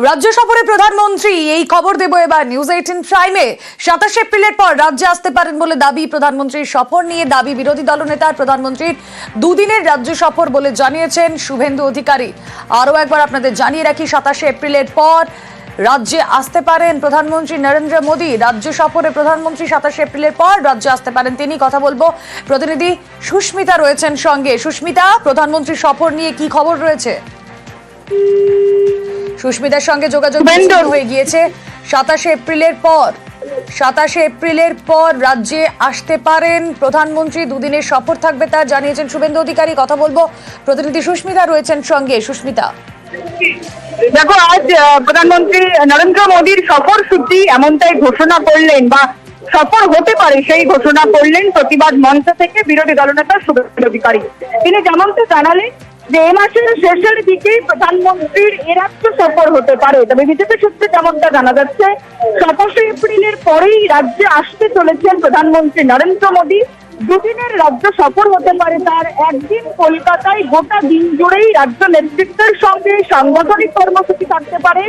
রাজ্য সফরে প্রধানমন্ত্রী, এই খবর দেব এবার নিউজ 18 প্রাইমে। 27 এপ্রিলের পর রাজ্যে আসতে পারেন বলে দাবি প্রধানমন্ত্রীর সফর নিয়ে। দাবি বিরোধী দলনেতার প্রধানমন্ত্রীর দুদিনের রাজ্য সফর বলে জানিয়েছেন শুভেন্দু অধিকারী। আরও একবার আপনাদের জানিয়ে রাখি, 27 এপ্রিলের পর রাজ্যে আসতে পারেন প্রধানমন্ত্রী নরেন্দ্র মোদী। রাজ্য সফরে প্রধানমন্ত্রী 27 এপ্রিলের পর রাজ্যে আসতে পারেন তিনি। কথা বলবো, প্রতিনিধি সুস্মিতা রয়েছেন সঙ্গে। সুস্মিতা, প্রধানমন্ত্রীর সফর নিয়ে কি খবর রয়েছে? সুস্মিতার সঙ্গে যোগাযোগ হয়ে গিয়েছে। 27 এপ্রিলের পর রাজ্যে আসতে পারেন প্রধানমন্ত্রী, দুদিনের সফর থাকবে তা জানিয়েছেন শুভেন্দু অধিকারী। কথা বলবো, প্রতিনিধি সুস্মিতা রয়েছেন সঙ্গে। সুস্মিতা, দেখো, আজ প্রধানমন্ত্রী নরেন্দ্র মোদীর সফর সূচি এমনটাই ঘোষণা করলেন বা সফর হতে পারে সেই ঘোষণা করলেন প্রতিবাদ মঞ্চ থেকে বিরোধী দলনেতা শুভেন্দু অধিকারী। তিনি যেমনটা জানালেন যে এ মাসের শেষের দিকেই প্রধানমন্ত্রীর এ রাজ্য সফর হতে পারে। তবে বিজেপি সূত্রে যেমনটা জানা যাচ্ছে, 27 এপ্রিলের পরেই রাজ্যে আসতে চলেছেন প্রধানমন্ত্রী নরেন্দ্র মোদী। দুদিনের রাজ্য সফর হতে পারে তার। একদিন কলকাতায়, গোটা দিন জুড়েই রাজ্য নেতৃত্বের সঙ্গে সাংগঠনিক কর্মসূচি থাকতে পারে।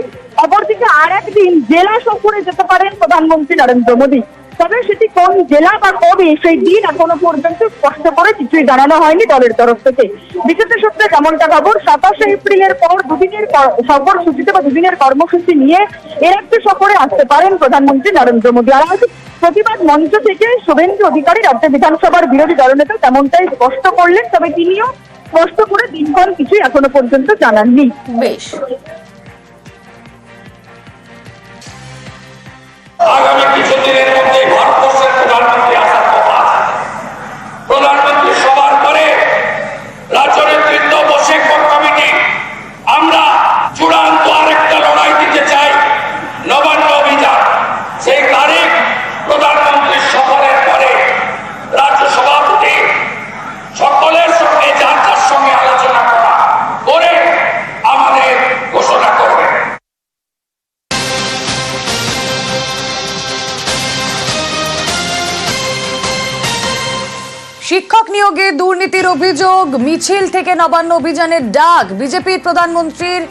অপরদিকে আর একদিন জেলা সফরে যেতে পারেন প্রধানমন্ত্রী নরেন্দ্র মোদী। তবে সেটি কোন জেলা বা কবে, সেই দিন এখনো পর্যন্ত স্পষ্ট করে কিছুই জানানো হয়নি দলের তরফ থেকে। বিজেপি সূত্রে যেমনটা খবর, 27 এপ্রিলের পর দুদিনের সফর সূচিতে বা দুদিনের কর্মসূচি নিয়ে এ রাজ্য সফরে আসতে পারেন প্রধানমন্ত্রী নরেন্দ্র মোদী। আর আজ প্রতিবাদ মঞ্চ থেকে শুভেন্দু অধিকারী রাজ্য বিধানসভার বিরোধী দলনেতা তেমনটাই স্পষ্ট করলেন। তবে তিনিও স্পষ্ট করে দিনক্ষণ কিছুই এখনো পর্যন্ত জানাননি। বেশ, আগামী কিছুদিনের মধ্যে ভারতবর্ষের প্রধানমন্ত্রী আসার কথা আছে। প্রধানমন্ত্রী সবার পরে রাজ্য নেতৃত্ব বসে কোর কমিটি, আমরা চূড়ান্ত আরেকটা লড়াই দিতে চাই, নবান্ন অভিযান। সেই তারিখ প্রধানমন্ত্রীর সফরের পরে রাজ্য সভাপতি সকলের সঙ্গে যার যার সঙ্গে আলোচনা করে আমাদের ঘোষণা করবেন। শিক্ষক নিয়োগে দুর্নীতির অভিযোগ, মিছিল থেকে নবান্ন অভিযানের ডাক। বিজেপির প্রধানমন্ত্রীর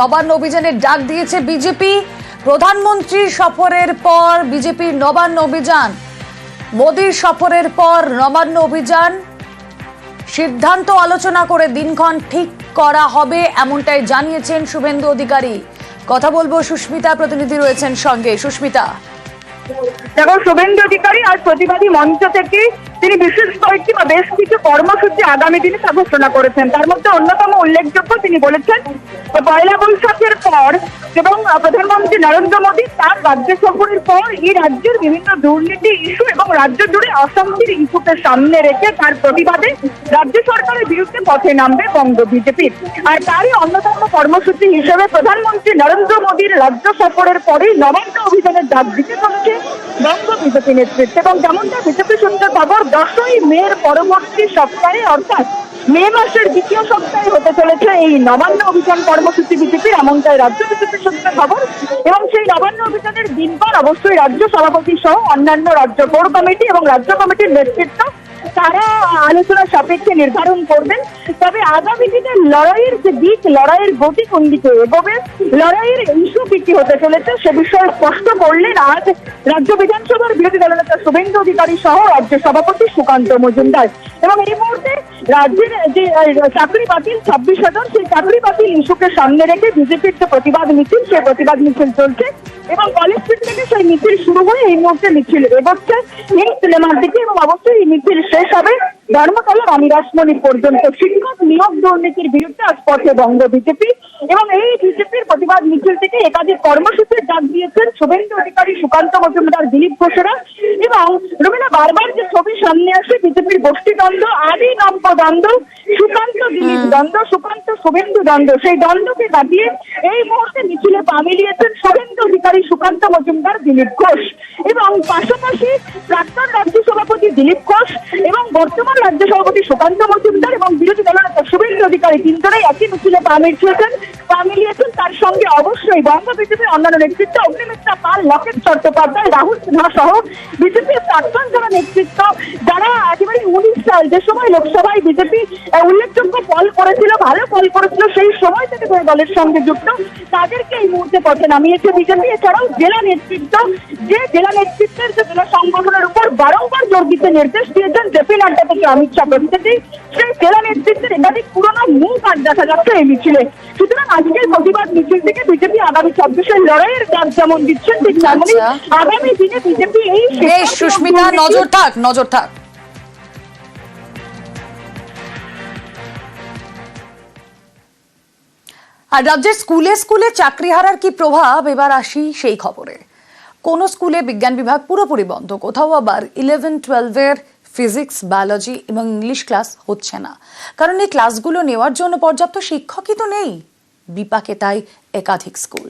নবান্ন অভিযানের ডাক দিয়েছে বিজেপি। প্রধানমন্ত্রীর সফরের পর বিজেপির নবান্ন অভিযান, মোদীর সফরের পর নবান্ন অভিযান। সিদ্ধান্ত আলোচনা করে দিনক্ষণ ঠিক করা হবে, এমনটাই জানিয়েছেন শুভেন্দু অধিকারী। কথা বলবো, সুস্মিতা প্রতিনিধি রয়েছেন সঙ্গে। সুস্মিতা, দেখো, শুভেন্দু অধিকারী আজ প্রতিবাদী মঞ্চ থেকে তিনি বিশেষ কয়েকটি বা বেশ কিছু কর্মসূচি আগামী দিনে তা ঘোষণা করেছেন। তার মধ্যে অন্যতম উল্লেখযোগ্য, তিনি বলেছেন পয়লা বৈশাখের পর এবং প্রধানমন্ত্রী নরেন্দ্র মোদী তার রাজ্য সফরের পর এই রাজ্যের বিভিন্ন দুর্নীতি ইস্যু এবং রাজ্য জুড়ে অশান্তির ইস্যুকে সামনে রেখে তার প্রতিবাদে রাজ্য সরকারের বিরুদ্ধে পথে নামবে বঙ্গ বিজেপি। আর তারই অন্যতম কর্মসূচি হিসেবে প্রধানমন্ত্রী নরেন্দ্র মোদীর রাজ্য সফরের পরেই নবান্ন অভিযানের ডাক দিতে চলেছে বঙ্গ বিজেপি নেতৃত্ব। এবং যেমনটা বিজেপি সূত্রে খবর, 10ই মের পরবর্তী সপ্তাহে অর্থাৎ মে মাসের দ্বিতীয় সপ্তাহে হতে চলেছে এই নবান্ন অভিযান কর্মসূচি বিজেপির, এমনটাই রাজ্য বিজেপির সূত্রে খবর। এবং সেই নবান্ন অভিযানের দিনপর অবশ্যই রাজ্য সভাপতি সহ অন্যান্য রাজ্য কোর কমিটি এবং রাজ্য কমিটির নেতৃত্ব তারা আলোচনা সাপেক্ষে নির্ধারণ করবেন। তবে আগামী দিনের লড়াইয়ের যে দিক, লড়াইয়ের গতি কোন দিকে এগোবে, লড়াইয়ের ইস্যু কি হতে চলেছে, সে বিষয়ে স্পষ্ট করলেন আজ রাজ্য বিধানসভার বিরোধী দলনেতা শুভেন্দু অধিকারী সহ রাজ্য সভাপতি সুকান্ত মজুমদার। এবং এই মুহূর্তে রাজ্যের যে চাকরি বাতিল 26,000, সেই চাকরি বাতিল ইস্যুকে সামনে রেখে বিজেপির যে প্রতিবাদ মিছিল, সেই প্রতিবাদ মিছিল চলছে এবং কলেজ স্ট্রিট থেকে সেই মিছিল শুরু হয়ে এই মুহূর্তে মিছিল এগোচ্ছে এই সিনেমার দিকে এবং অবশ্যই এই মিছিল শেষ হবে ধর্মতলা রানী রাসমণি পর্যন্ত। শিক্ষক নিয়োগ দুর্নীতির বিরুদ্ধে আজ পথে বঙ্গ বিজেপি এবং এই বিজেপির প্রতিবাদ মিছিল থেকে একাধিক কর্মসূচির ডাক দিয়েছেন শুভেন্দু অধিকারী, সুকান্ত মজুমদার, দিলীপ ঘোষেরা। এবং রবীন্দ্র বারবার যে ছবি সামনে আসে, বিজেপির গোষ্ঠী দ্বন্দ্ব, আদি নব্য দ্বন্দ্ব, সুকান্ত দিলীপ দ্বন্দ্ব, সুকান্ত শুভেন্দু দ্বন্দ্ব, সেই দ্বন্দ্বকে কাটিয়ে এই মুহূর্তে মিছিলে পা মিলিয়েছেন শুভেন্দু অধিকারী, সুকান্ত মজুমদার, দিলীপ ঘোষ। এবং পাশাপাশি প্রাক্তন রাজ্য সভাপতি দিলীপ ঘোষ এবং বর্তমান রাজ্য সভাপতি সুকান্ত মজুমদার এবং বিরোধী দলনেতা শুভেন্দু অধিকারী তিনজনেই একই মিছিলে পা মিলিয়েছেন। তার সঙ্গে অবশ্যই বঙ্গ বিজেপির অন্যান্য নেতৃত্ব, অগ্নিমিত্রা পাল, লকেট চট্টোপাধ্যায়, রাহুল সিনহা সহ বিজেপির প্রাক্তন যারা নেতৃত্ব, যারা একেবারে 19 সাল যে সময় লোকসভায় বিজেপি উল্লেখযোগ্য ফল করেছিল, ভালো ফল করেছিল, সেই সময় থেকে তারা দলের সঙ্গে যুক্ত, তাদেরকে এই মুহূর্তে পথে নামিয়েছে বিজেপি। এছাড়াও জেলা নেতৃত্ব, যে জেলা নেতৃত্বের যে জেলা সংগঠনের উপর বারংবার জোর দিতে নির্দেশ দিয়েছেন জেপি নাড্ডা থেকে অমিত শাহ প্রভৃতি, সেই জেলা নেতৃত্বের একাধিক পুরোনো মুখ আজ দেখা যাচ্ছে এই মিছিলে। সুতরাং আজকের প্রতিবাদ মিছিল থেকে বিজেপি আগামী 24-এর লড়াইয়ের ডাক যেমন দিচ্ছেন, ঠিক তেমনই আগামী দিনে বিজেপি এই বেশ সুস্মিতা, নজর থাক। আর রাজ্যের স্কুলে স্কুলে চাকরি হারার কি প্রভাব, এবার আসি সেই খবরে। কোন স্কুলে বিজ্ঞান বিভাগ পুরোপুরি বন্ধ, কোথাও আবার 11-12-এর ফিজিক্স, বায়োলজি এবং ইংলিশ ক্লাস হচ্ছে না, কারণ এই ক্লাসগুলো নেওয়ার জন্য পর্যাপ্ত শিক্ষকই তো নেই। বিপাকে তাই একাধিক স্কুল।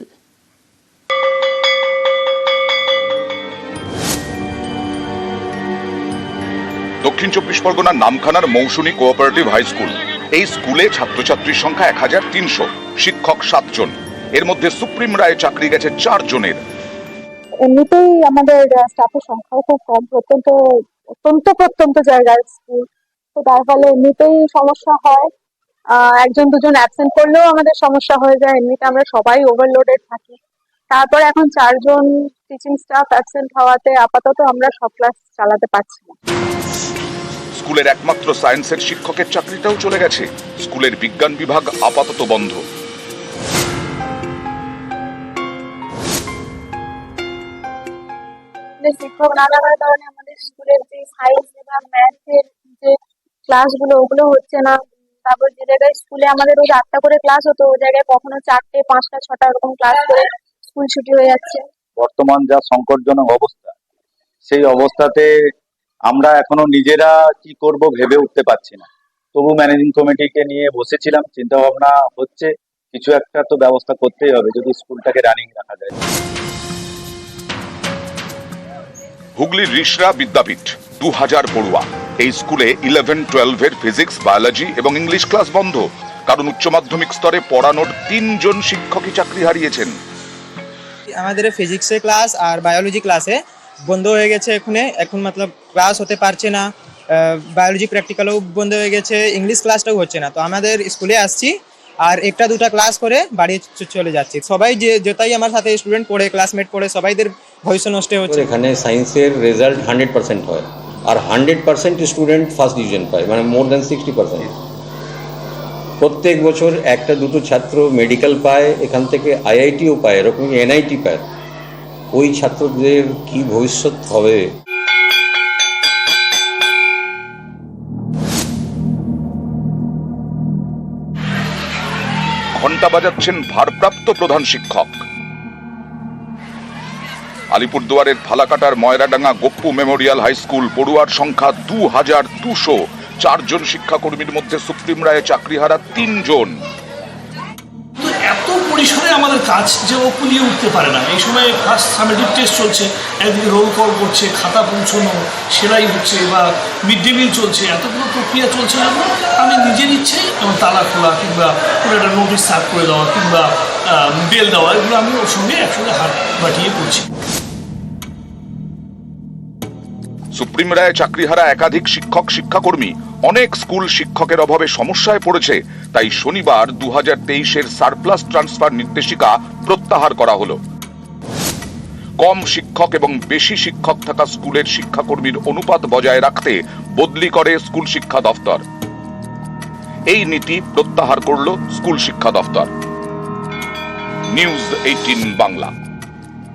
দক্ষিণ 24 পরগনার নামখানার মৌসুমী কোঅপারেটিভ হাই স্কুল। এই স্কুলে ছাত্রছাত্রীর সংখ্যা 1300, শিক্ষক 7 জন। এর মধ্যে সুপ্রিম রায়ে চাকরি গেছে 4 জনের। এমনিতেই আমাদের স্টাফের সংখ্যাও খুব কম, প্রত্যন্ত জায়গার স্কুল, তো তার ফলে এমনিতেই সমস্যা হয়। একজন দুজন অ্যাবসেন্ট করলেও আমাদের সমস্যা হয়ে যায়। এমনিতে আমরা সবাই ওভারলোডেড থাকি, তারপরে এখন 4 জন টিচিং স্টাফ অ্যাবসেন্ট হওয়াতে আপাতত আমরা সব ক্লাস চালাতে পারছি না। স্কুলের একমাত্র সায়েন্সের শিক্ষকের চাকরিটাও চলে গেছে। স্কুলের বিজ্ঞান বিভাগ আপাতত বন্ধ। শিক্ষক না থাকার কারণে আমাদের স্কুলের যে সায়েন্স এবং ম্যাথের যে ক্লাসগুলো ওগুলো হচ্ছে না। তারপর যে জায়গায় স্কুলে আমাদের রোজ 8টা করে ক্লাস হতো, ওই জায়গায় কখনো 4টে, 5টা, 6টা এরকম ক্লাস করে স্কুল ছুটি হয়ে যাচ্ছে। বর্তমান যা সংকটজনক অবস্থা, সেই অবস্থাতে আমরা এখনো নিজেরা কি করব ভেবে উঠতে পারছি না। তবু ম্যানেজিং কমিটিকে নিয়ে বসেছিলাম, চিন্তা ভাবনা হচ্ছে কিছু একটা তো ব্যবস্থা করতেই হবে যদি স্কুলটাকে রানিং রাখা যায়। হুগলির রিষড়া বিদ্যাপীঠ 2000 পড়ুয়া। এই স্কুলে 11-12-এর ফিজিক্স, বায়োলজি এবং ইংলিশ ক্লাস বন্ধ, কারণ উচ্চ মাধ্যমিক স্তরে পড়ানোর 3 জন শিক্ষকই চাকরি হারিয়েছেন। আমাদের ফিজিক্সের ক্লাস আর বায়োলজি ক্লাসে বন্ধ হয়ে গেছে। এখন মতলব ক্লাস হতে পারছে না। বায়োলজি প্র্যাকটিক্যালও বন্ধ হয়ে গেছে, ইংলিশ ক্লাসটাও হচ্ছে না। তো আমাদের স্কুলে আসছি আর 1টা-2টা ক্লাস করে বাড়ি চলে যাচ্ছি। সবাই যেটাই আমার সাথে স্টুডেন্ট পড়ে, ক্লাসমেট পড়ে, সবাইদের ভবিষ্য নষ্ট হচ্ছে। এখানে সায়েন্সের রেজাল্ট 100% হয় আর 100% স্টুডেন্ট ফার্স্ট ডিভিশন পায়, মানে মোর দ্যান 60%। প্রত্যেক বছর 1-2 ছাত্র মেডিকেল পায়, এখান থেকে IITও পায়, এরকম NIT পায়। ওই ছাত্রদের কি ভবিষ্যৎ হবে? ঘণ্টা বাজাচ্ছেন ভারপ্রাপ্ত প্রধান শিক্ষক। আলিপুরদুয়ারের ফালাকাটার Moyradanga Gappu Memorial high school পড়ুয়ার সংখ্যা 2200। 4 জন শিক্ষাকর্মীর মধ্যে সুপ্রিম রায়ে চাকরিহারা 3 জন। এত পরিসরে আমাদের কাজ যে ও কুলিয়ে উঠতে পারে না। এই সময় ফার্স্ট সামেটিভ টেস্ট চলছে, একদিকে রোল কল করছে, খাতা পৌঁছানো, সেলাই হচ্ছে বা মিড ডে মিল চলছে, এতগুলো প্রক্রিয়া চলছে। আমি নিজের ইচ্ছেই যেমন তালা খোলা কিংবা কোনো একটা নোটিশ সার্ভ করে দেওয়া কিংবা বেল দেওয়া, এগুলো আমি ওর সঙ্গে একসঙ্গে হাত বাটিয়ে করছি। সুপ্রিম রায়ে চাকরিহারা একাধিক শিক্ষক শিক্ষাকর্মী অনেক স্কুল শিক্ষকের অভাবে সমস্যায় পড়েছে। তাই শনিবার 2023-এর সারপ্লাস ট্রান্সফার নির্দেশিকা প্রত্যাহার করা হলো। কম শিক্ষক এবং বেশি শিক্ষক থাকা স্কুলের শিক্ষাকর্মীর অনুপাত বজায় রাখতে বদলি করে স্কুল শিক্ষা দফতর। এই নীতি প্রত্যাহার করল স্কুল শিক্ষা দফতর। নিউজ 18 বাংলা।